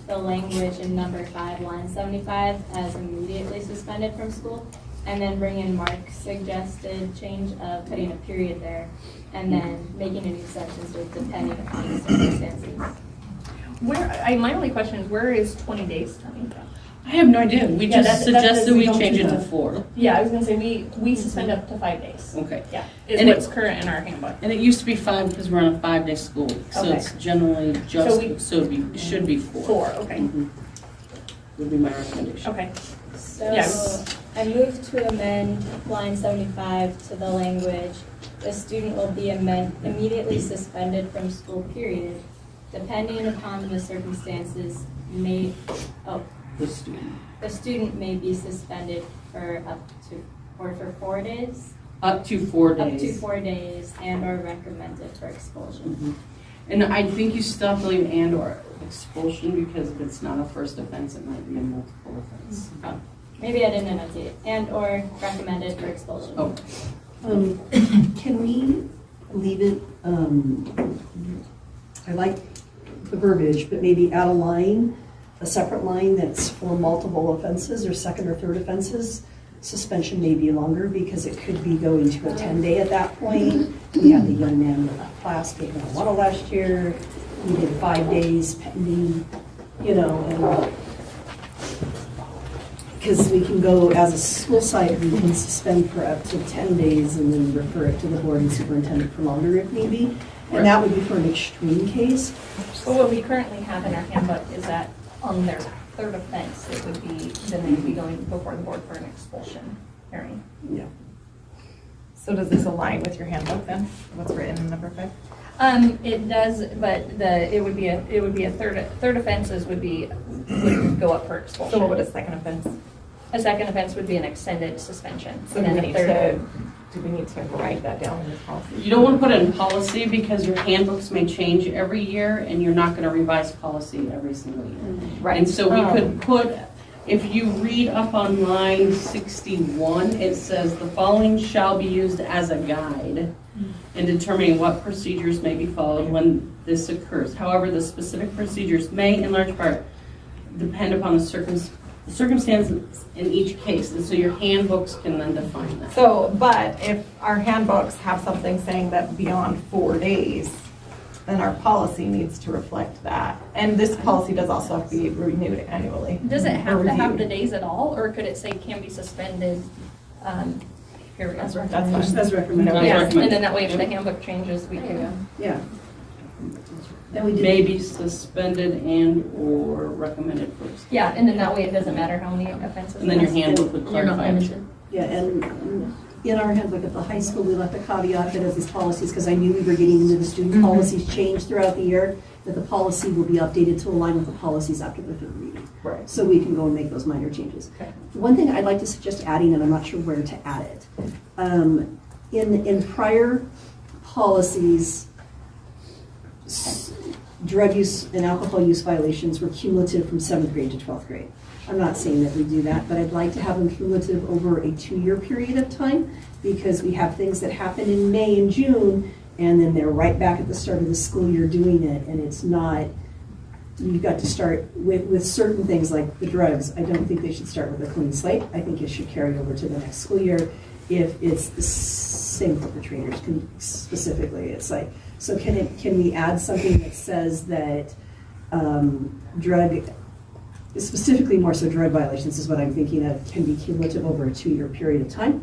the language in number 5, line 75 as immediately suspended from school, and then bring in Mark's suggested change of putting a period there, and then making a new sentence with depending upon the circumstances. My only question is, where is 20 days coming from? I have no idea. We just suggested we change it to 4. Yeah, I was going to say we suspend up to 5 days. Okay. Yeah, is And what's current in our handbook. And it used to be 5 because we're on a 5-day school week. So Okay. it's generally just, it should be 4. 4, okay. Mhm. Would be my recommendation. Okay. So Yes. I move to amend line 75 to the language, the student will be immediately suspended from school period, depending upon the circumstances the student may be suspended for for 4 days? Up to 4 days. Up to 4 days and or recommended for expulsion. Mhm. And I think you still have to leave and or expulsion because if it's not a first offense, it might be a multiple offense. Maybe I didn't enunciate. And or recommended for expulsion. Oh. Can we leave it, I like the verbiage, but maybe add a line, a separate line that's for multiple offenses or second or third offenses. Suspension may be longer because it could be going to a 10-day at that point. We had the young man with a class taking a model last year. We did 5 days pending, and because we can go, as a school site, we can suspend for up to 10 days and then refer it to the board and superintendent for longer if need be. And that would be for an extreme case. So what we currently have in our handbook is that on their 3rd offense, then they would be going before the board for an expulsion hearing. Yeah. So does this align with your handbook then? What's written in number 5? It does, but it would be a third offenses would go up for expulsion. So what would a second offense? A second offense would be an extended suspension. So do we need to write that down in this policy? You don't want to put it in policy because your handbooks may change every year and you're not going to revise policy every single year. Right. And so we could put, if you read up on line 61, it says the following shall be used as a guide in determining what procedures may be followed when this occurs. However, the specific procedures may in large part depend upon the circumstances in each case, and so your handbooks can then define that. So, but if our handbooks have something saying that beyond 4 days, then our policy needs to reflect that. And this policy does also have to be renewed annually. Does it have or to have reviewed. the days at all, or could it say can be suspended? Here we go. That's fine. As recommended. No. Yeah, recommended. and then that way if the handbook changes, we can. Yeah. And we did. May be suspended and or recommended first. Yeah, and then that way it doesn't matter how many offenses. And then your handbook would You're not clarify. limited. Yeah, and in our handbook at the high school, we left a caveat that as these policies, because I knew we were getting into the student policies change throughout the year, that the policy will be updated to align with the policies after the third reading. Right. So we can go and make those minor changes. Okay. One thing I'd like to suggest adding, and I'm not sure where to add it, in prior policies, drug use and alcohol use violations were cumulative from 7th grade to 12th grade. I'm not saying that we do that, but I'd like to have them cumulative over a 2-year period of time, because we have things that happen in May and June, and then they're right back at the start of the school year doing it, and it's not, you've got to start with certain things like the drugs. I don't think they should start with a clean slate. I think it should carry over to the next school year if it's the same perpetrators specifically. It's like, so can we add something that says that specifically more so drug violations is what I'm thinking of, can be cumulative over a 2-year period of time?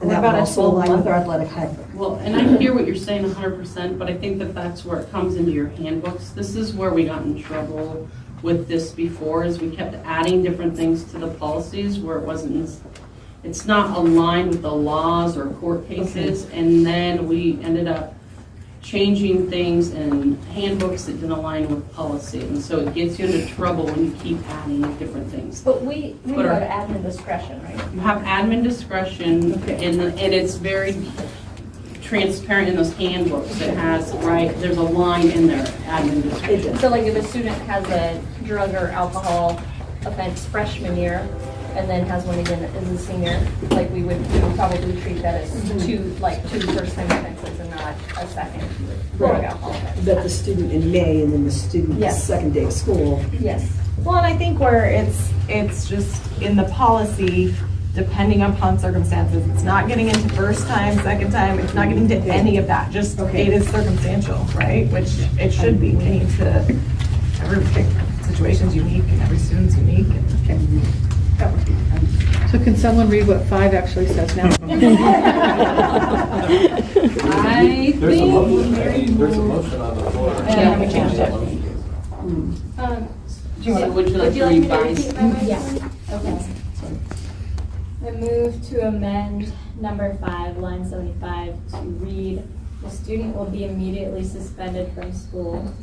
And What that would about a also align 12-month? with our athletic handbook. Well, and I hear what you're saying 100%, but I think that that's where it comes into your handbooks. This is where we got in trouble with this before, is we kept adding different things to the policies where it wasn't, it's not aligned with the laws or court cases, and then we ended up changing things in handbooks that didn't align with policy, and so it gets you into trouble when you keep adding different things. But we But go our- to admin discretion, right? You have admin discretion, and it's very transparent in those handbooks. It has, right, there's a line in there, admin discretion. So like if a student has a drug or alcohol offense freshman year, and then has one again as a senior, like we would probably treat that as two first-time offenses and not a second drug alcohol offense. But the student in May and then the student Yes. second day of school. Yes. Well, and I think where it's just in the policy, depending upon circumstances, it's not getting into first time, second time, it's not getting to any of that, just it is circumstantial, right? Which it should be. We need to, every situation's unique and every student's unique. So can someone read what 5 actually says now? I There's a think, motion on the floor. Yeah, we changed it. Would you like to revise? Yeah. Okay. I move to amend number 5, line 75, to read, the student will be immediately suspended from school.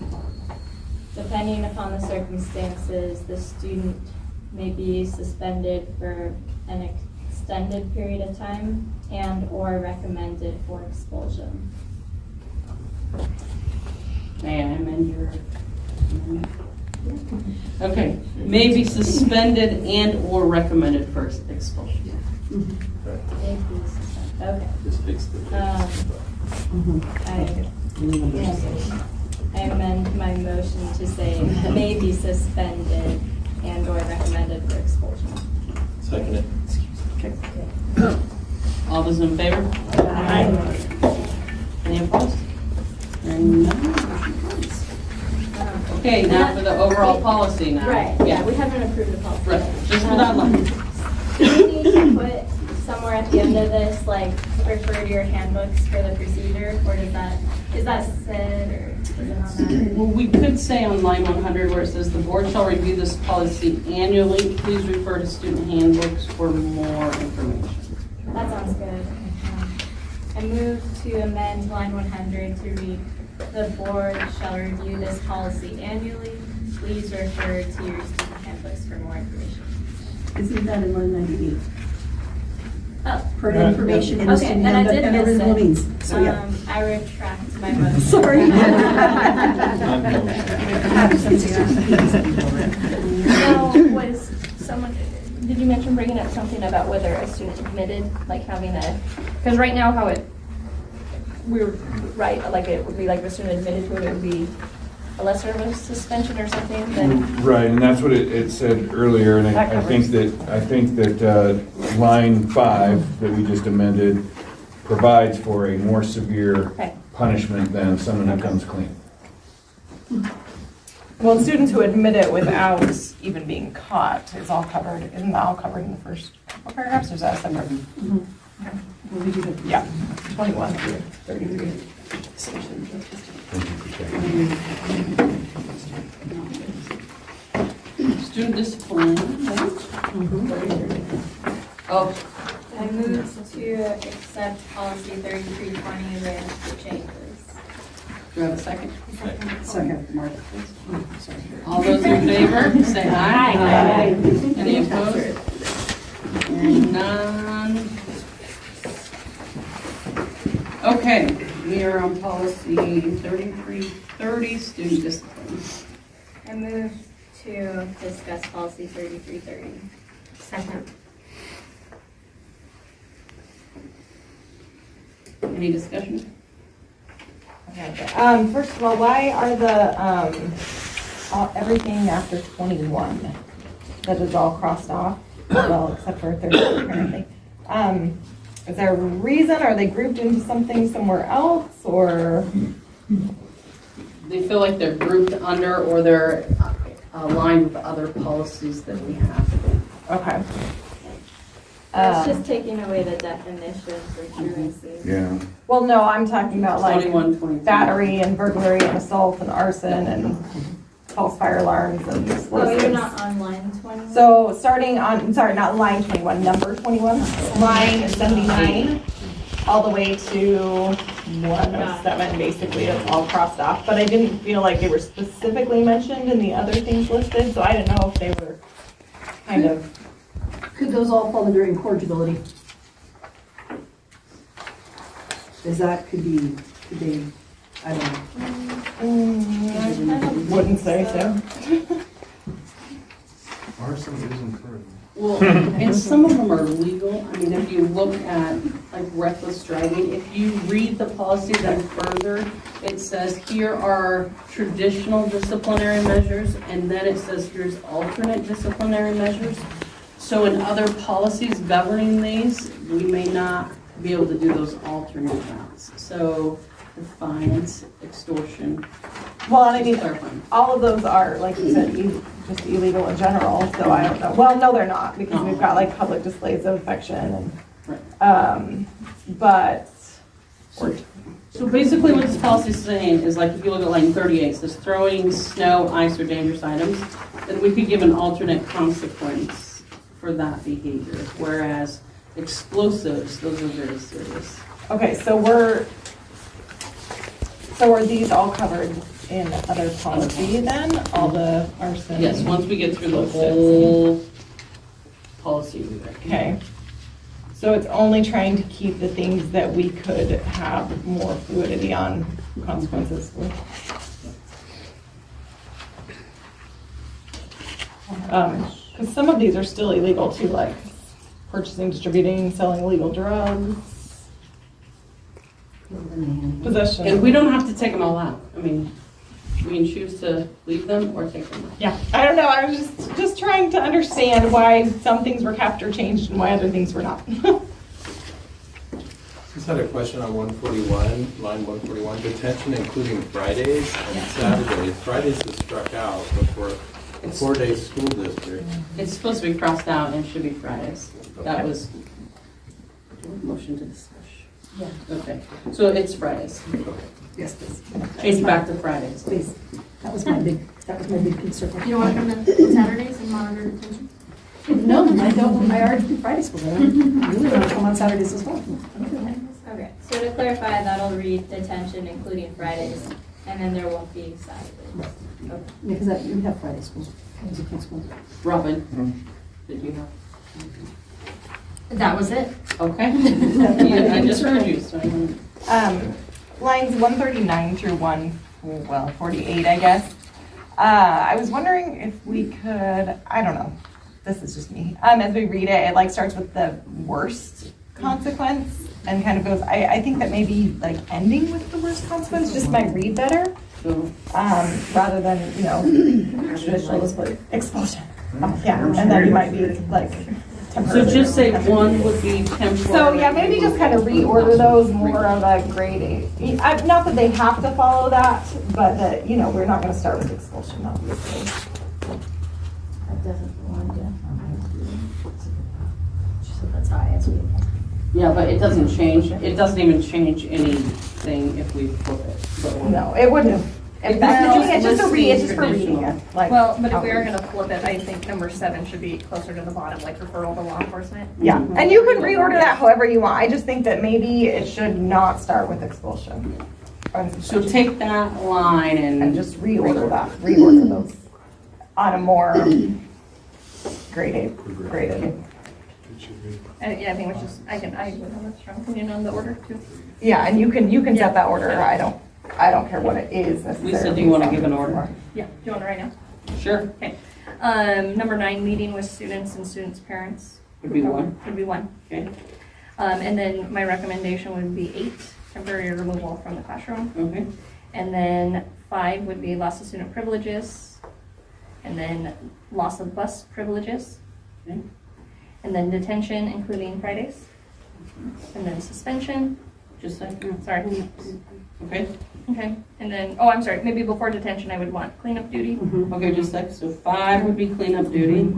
Depending upon the circumstances, the student may be suspended for an extended period of time and or recommended for expulsion. May I amend your amendment? Okay, may be suspended and or recommended for expulsion. May be suspended. Okay. Just fix I amend my motion to say may be suspended and or recommended for expulsion. Second it. Okay. All those in favor? Aye. Any opposed? Hearing none, motion carries. Okay, now for the overall policy now. Right, yeah, we haven't approved the policy. Right, just for that line. Do we need to put somewhere at the end of this, like, refer to your handbooks for the procedure, or is that said, or is it not that? Well, we could say on line 100 where it says the board shall review this policy annually. Please refer to student handbooks for more information. That sounds good. I move to amend line 100 to read, the board shall review this policy annually. Please refer to your student handbooks for more information. Isn't that in 198? Oh. Per information in the Okay, student then I handbook did and miss original it. means. So yeah. I retract my motion. Sorry. Now, was someone, did you mention bringing up something about whether a student admitted, like having a, because right now how it, we're, right, like it would be like if a student admitted to it, it would be a lesser of a suspension or something, then Right, and that's what it said earlier, and That I think that line 5 that we just amended provides for a more severe Okay. punishment than someone who comes clean. Well, students who admit it without even being caught is all covered, isn't that all covered in the first couple paragraphs, or is that separate? Yeah, 21 through 33. Thank you for checking. Student discipline, right? Oh, I move to accept policy 3320 with the changes. do I have a second? Second, Mark. All those in favor, say aye. Aye. Any opposed? Hearing none. Okay, we are on policy 3330, student discipline. I move to discuss policy 3330. Second. Any discussion? Okay. First of all, why are the, everything after 21, that is all crossed off? Well, except for 30 apparently. Is there a reason? Are they grouped into something somewhere else, or? They feel like they're grouped under or they're aligned with other policies that we have. Okay. It's just taking away the definition for truancy. Yeah. Well, no, I'm talking about like 21, 22. battery and burglary and assault and arson and false fire alarms and Oh, explosives. you're not on line 21? So starting on, sorry, not line 21, number 21, line 79, all the way to 107, basically, it's all crossed off. But I didn't feel like they were specifically mentioned in the other things listed, so I didn't know if they were kind of. Could those all fall under incorrigibility? Is that, could they, I don't know. Wouldn't say so. Arson is encouraged. Well, and some of them are legal. I mean, if you look at like reckless driving, if you read the policy then further, it says here are traditional disciplinary measures, and then it says here's alternate disciplinary measures. So in other policies governing these, we may not be able to do those alternate routes. So defiance, extortion. Well, and I mean, clarifying. all of those are, like you said, just illegal in general, so I don't know. Well, no, they're not, because we've got like public displays of affection and, but. So basically what this policy is saying is like, if you look at line 38, it says throwing snow, ice, or dangerous items, then we could give an alternate consequence for that behavior, whereas explosives, those are very serious. Okay, so are these all covered in other policy then? All the arson? Yes, once we get through the whole policy. Okay. So it's only trying to keep the things that we could have more fluidity on consequences with. Because some of these are still illegal too, like purchasing, distributing, selling illegal drugs, possession. And we don't have to take them all out. I mean, we can choose to leave them or take them out. Yeah, I don't know. I was just trying to understand why some things were kept or changed and why other things were not. Just had a question on 141, line 141, detention including Fridays and Saturdays. Fridays is struck out before a 4-day school district. It's supposed to be crossed out and it should be Fridays. That was motion to discuss. Yeah. Okay, so it's Fridays. Yes, please. Change it back to Fridays. Please. That was my big concern. You don't want to come to Saturdays and monitor detention? No, I don't. I already do Friday school. I really want to come on Saturdays as well. Okay, so to clarify, that'll read detention including Fridays, and then there won't be Saturdays. Okay. Because you have Friday school. School. Robin, did you have? That was it. Okay. Yeah, I just heard you, so I don't. Lines 139 through 48, I guess. I was wondering if we could, I don't know, this is just me. As we read it, it like starts with the worst consequence and kind of goes, I think that maybe like ending with the worst consequence just might read better. So, rather than, traditional expulsion. Yeah, and then you might be like temporary. so just say 1 would be temporary. So yeah, maybe just kind of reorder those more of a grade 8. Not that they have to follow that, but that, we're not going to start with expulsion, obviously. That doesn't belong to. So that's how I answer it. Yeah, but it doesn't change, it doesn't even change anything if we flip it. So, No, it wouldn't. If that's doing it, it's just for reading traditional. it. Like, Well, but if we are gonna flip it, I think number 7 should be closer to the bottom, like referral to law enforcement. yeah, and you can reorder that however you want. I just think that maybe it should not start with expulsion. So take that line And and just reorder those on a more graded. Yeah, I think it's just, I would have a strong opinion on the order too. Yeah, and you can set that order. I don't care what it is necessarily. Lisa, do you want to give an order? Yeah, do you want to write now? Sure. Okay. Number 9, meeting with students and students' parents. Would be 1. Would be 1. Okay. And then my recommendation would be 8, temporary removal from the classroom. Okay. And then 5 would be loss of student privileges. And then loss of bus privileges. Okay. And then detention, including Fridays. And then suspension. Just like, Sorry. okay. Okay. And then, oh, I'm sorry. Maybe before detention, I would want cleanup duty. Okay, just like, so 5 would be cleanup duty.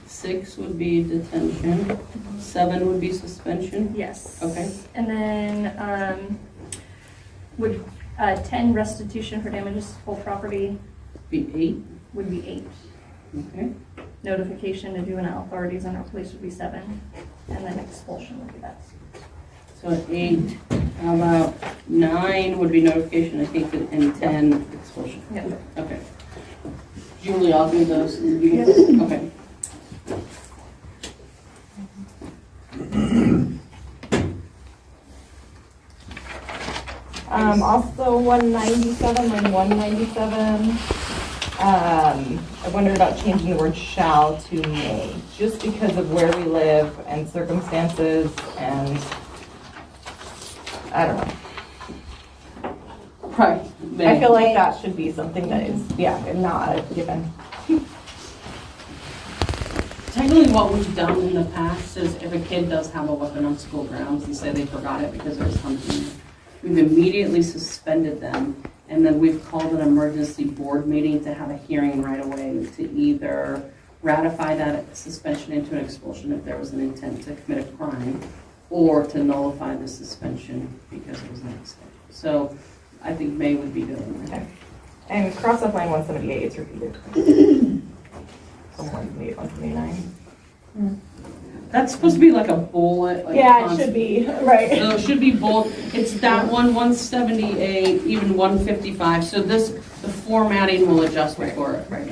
6 would be detention. 7 would be suspension. Yes. Okay. And then would 10 restitution for damages to full property Be 8. would be 8. Okay. Notification to juvenile authorities and our police would be 7. And then expulsion would be that. So 8. How about 9 would be notification, I think, and 10 expulsion. Yeah. Okay. Julie, I'll do those. Okay. Also 197, line 197. I wondered about changing the word shall to may, just because of where we live and circumstances, and I don't know. Right. I feel like that should be something that is, not a given. Technically, what we've done in the past is if a kid does have a weapon on school grounds and say they forgot it because there's something, we've immediately suspended them, and then we've called an emergency board meeting to have a hearing right away to either ratify that suspension into an expulsion if there was an intent to commit a crime, or to nullify the suspension because it was an accident. So I think May would be good. Okay. And cross off line 178, it's repeated. So 178, 179. That's supposed to be like a bullet. Like Yeah, it should be, right. So it should be bold. It's that one, 178, even 155. So this, the formatting will adjust for it. Right.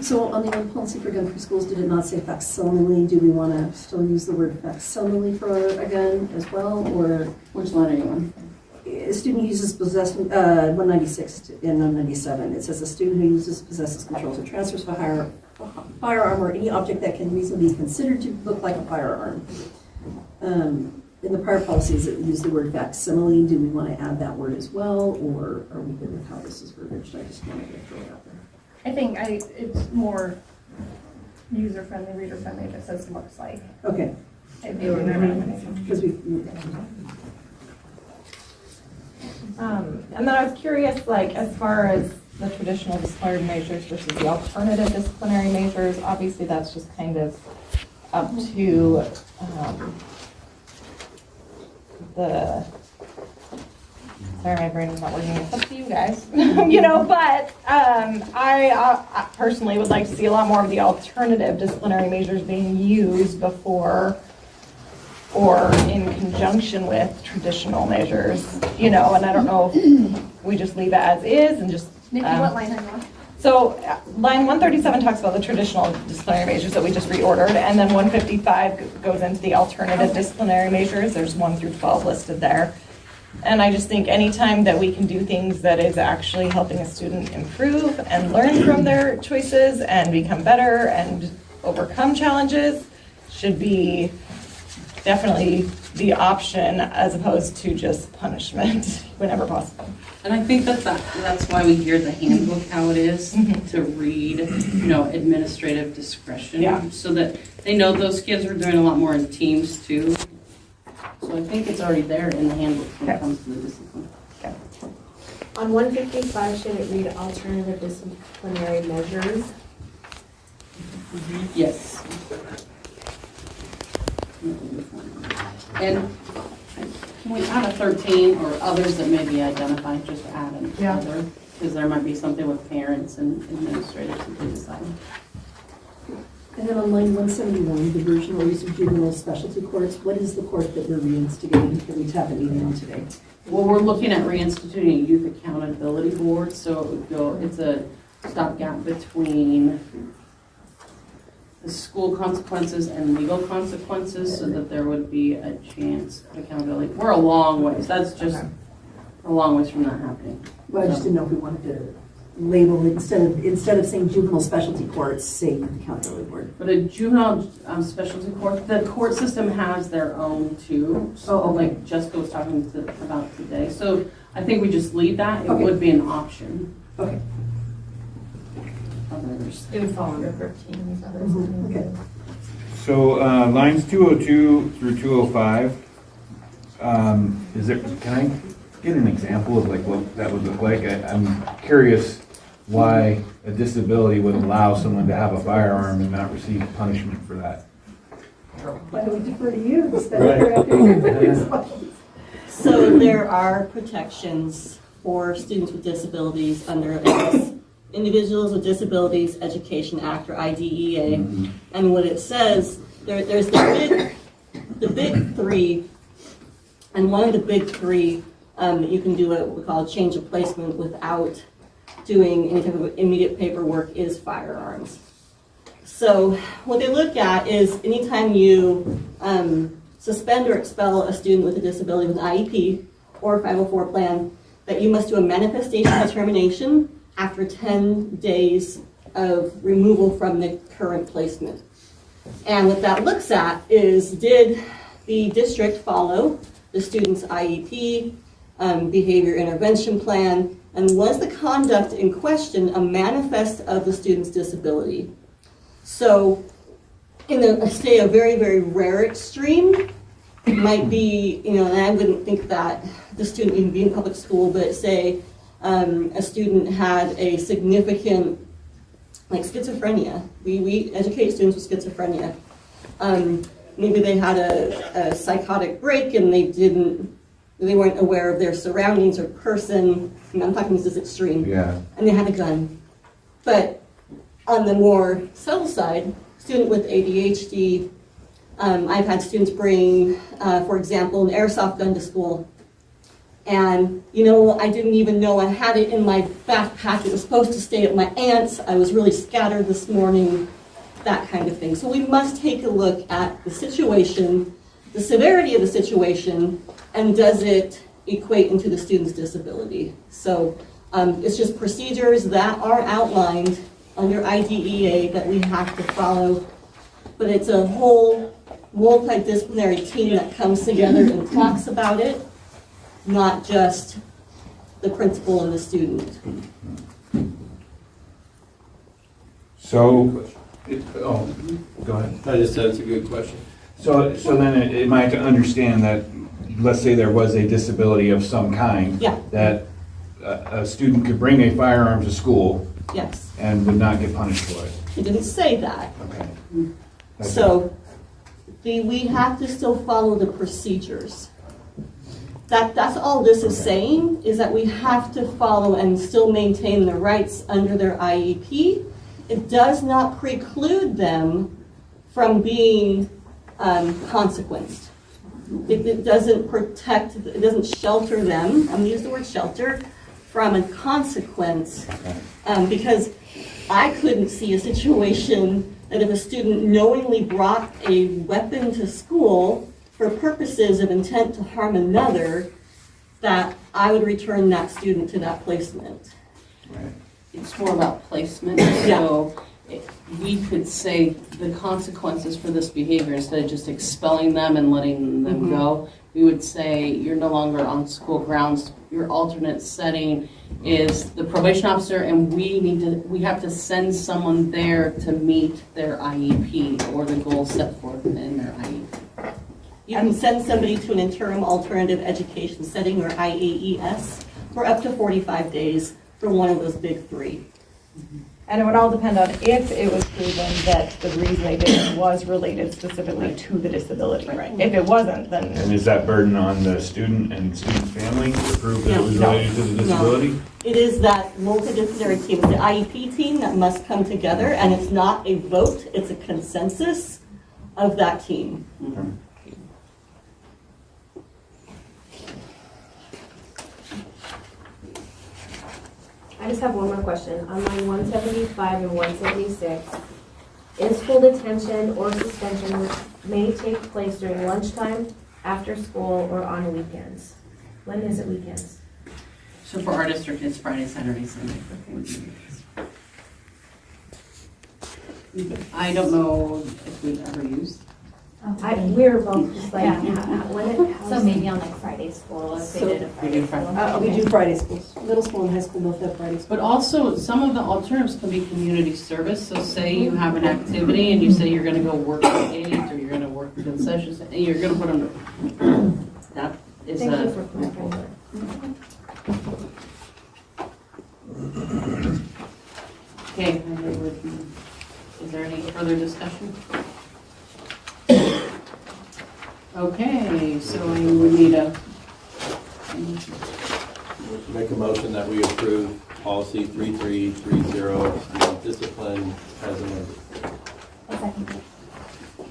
So on the policy for gun for schools, did it not say facsimile? Do we want to still use the word facsimile for a gun as well, or? Which line are you on? A student uses possession, 196 and 197. It says a student who uses, possesses, controls, or transfers a firearm or any object that can reasonably be considered to look like a firearm. In the prior policies, it used the word facsimile. Do we want to add that word as well, or are we good with how this is verbiaged? I just wanted to throw it out there. I think it's more user-friendly, reader-friendly if it says looks like. Okay. It'd be my recommendation. Because we. And then I was curious, like, as far as the traditional disciplinary measures versus the alternative disciplinary measures, obviously that's just kind of up to sorry, my brain is not working, it's up to you guys, but I personally would like to see a lot more of the alternative disciplinary measures being used before or in conjunction with traditional measures, and I don't know if we just leave it as is and just. Nikki, what line are you on? So line 137 talks about the traditional disciplinary measures that we just reordered, and then 155 goes into the alternative disciplinary measures. There's 1 through 12 listed there. And I just think anytime that we can do things that is actually helping a student improve and learn from their choices and become better and overcome challenges should be definitely the option as opposed to just punishment whenever possible. And I think that's why we hear the handbook how it is, to read, administrative discretion. Yeah. So that they know those kids are doing a lot more in teams too. So I think it's already there in the handbook when it comes to the discipline. On 155, should it read alternative disciplinary measures? Yes. And can we add a 13 or others that may be identified, just add an other? Because there might be something with parents and administrators that they decide. And then on line 171, diversion or use of juvenile specialty courts, what is the court that we're reinstigating that we haven't even on today? Well, we're looking at reinstituting a youth accountability board, so it would go, it's a stopgap between the school consequences and legal consequences, so that there would be a chance of accountability. We're a long ways, that's just a long ways from that happening. Well, I just didn't know if we wanted to label it, instead of saying juvenile specialty courts, say accountability board. But a juvenile specialty court, the court system has their own too. So like Jessica was talking about today. So I think we just leave that. It would be an option. Okay. Others. It would fall under 13, these others. Okay. So lines 202 through 205, can I get an example of like what that would look like? I'm curious why a disability would allow someone to have a firearm and not receive punishment for that. Why don't we defer to you instead? So there are protections for students with disabilities under the Individuals with Disabilities Education Act, or IDEA. And what it says, there's the big three, and one of the big three, you can do what we call a change of placement without doing any type of immediate paperwork, is firearms. So what they look at is anytime you suspend or expel a student with a disability with an IEP or a 504 plan, that you must do a manifestation determination after 10 days of removal from the current placement. And what that looks at is, did the district follow the student's IEP, behavior intervention plan, and was the conduct in question a manifest of the student's disability? So in a very, very rare extreme, it might be, and I wouldn't think that the student even be in public school, but say a student had a significant, like schizophrenia. We educate students with schizophrenia. Maybe they had a psychotic break and they weren't aware of their surroundings or person. I'm talking this is extreme. Yeah. And they had a gun. But on the more subtle side, student with ADHD, I've had students bring, for example, an airsoft gun to school. And, I didn't even know I had it in my backpack. It was supposed to stay at my aunt's. I was really scattered this morning, that kind of thing. So we must take a look at the situation, the severity of the situation, and does it equate into the student's disability. So it's just procedures that are outlined under IDEA that we have to follow. But it's a whole multidisciplinary team that comes together and talks about it, not just the principal and the student. So, go ahead. I just said it's a good question. So then am I to understand that, let's say there was a disability of some kind, Yeah. that a student could bring a firearm to school Yes. and would not get punished for it? It didn't say that. Okay. So we have to still follow the procedures. That's all this is saying, is that we have to follow and still maintain the rights under their IEP. It does not preclude them from being consequenced. It doesn't protect, it doesn't shelter them, I'm going to use the word shelter, from a consequence, because I couldn't see a situation that if a student knowingly brought a weapon to school for purposes of intent to harm another, that I would return that student to that placement. Right. It's more about placement. Yeah. So we could say the consequences for this behavior, instead of just expelling them and letting them go, we would say you're no longer on school grounds. Your alternate setting is the probation officer, and we have to send someone there to meet their IEP or the goals set forth in their IEP. You can send somebody to an interim alternative education setting, or IAES, for up to 45 days for one of those big three. And it would all depend on if it was proven that the reason they did it was related specifically to the disability. Right. If it wasn't, then. And is that burden on the student and student family to prove that it was related to the disability? No. It is that multidisciplinary team, the IEP team, that must come together, and it's not a vote, it's a consensus of that team. I just have one more question. On line 175 and 176, in-school detention or suspension which may take place during lunchtime, after school, or on weekends. When is it weekends? So for our district, it's Friday, Saturday, Sunday. I don't know if we've ever used. We're both just like, So maybe on like Friday school, if they did a Friday school. We do Friday schools. Middle school and high school both have Friday schools. But also, some of the alternatives can be community service. So say you have an activity and you say you're going to go work with aides, or you're going to work with concessions, and you're going to put them to, that is thank you for clarifying that. Okay, is there any further discussion? Okay, so we would need a Make a motion that we approve policy 3330, student discipline as amended.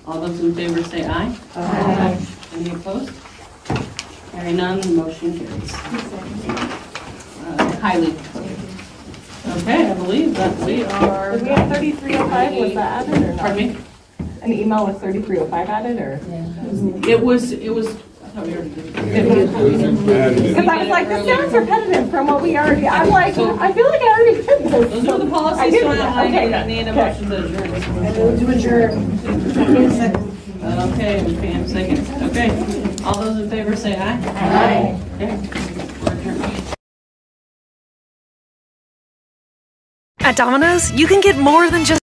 all those in favor say aye. Aye. Any opposed? Hearing none, the motion carries. Highly. Okay, I believe that we are. Did we have 3305, was that added or not? Pardon me? An email with 3305 added, or? It was, I thought we already did. Because I was like, this sounds repetitive from what we already, I'm like, I feel like I already did this. Those are the I policies, did so that. I Okay, need a okay. motion to adjourn. I move to adjourn. Okay, Pam seconds. Okay, all those in favor say aye. Aye. Okay, we're adjourned. At Domino's, you can get more than just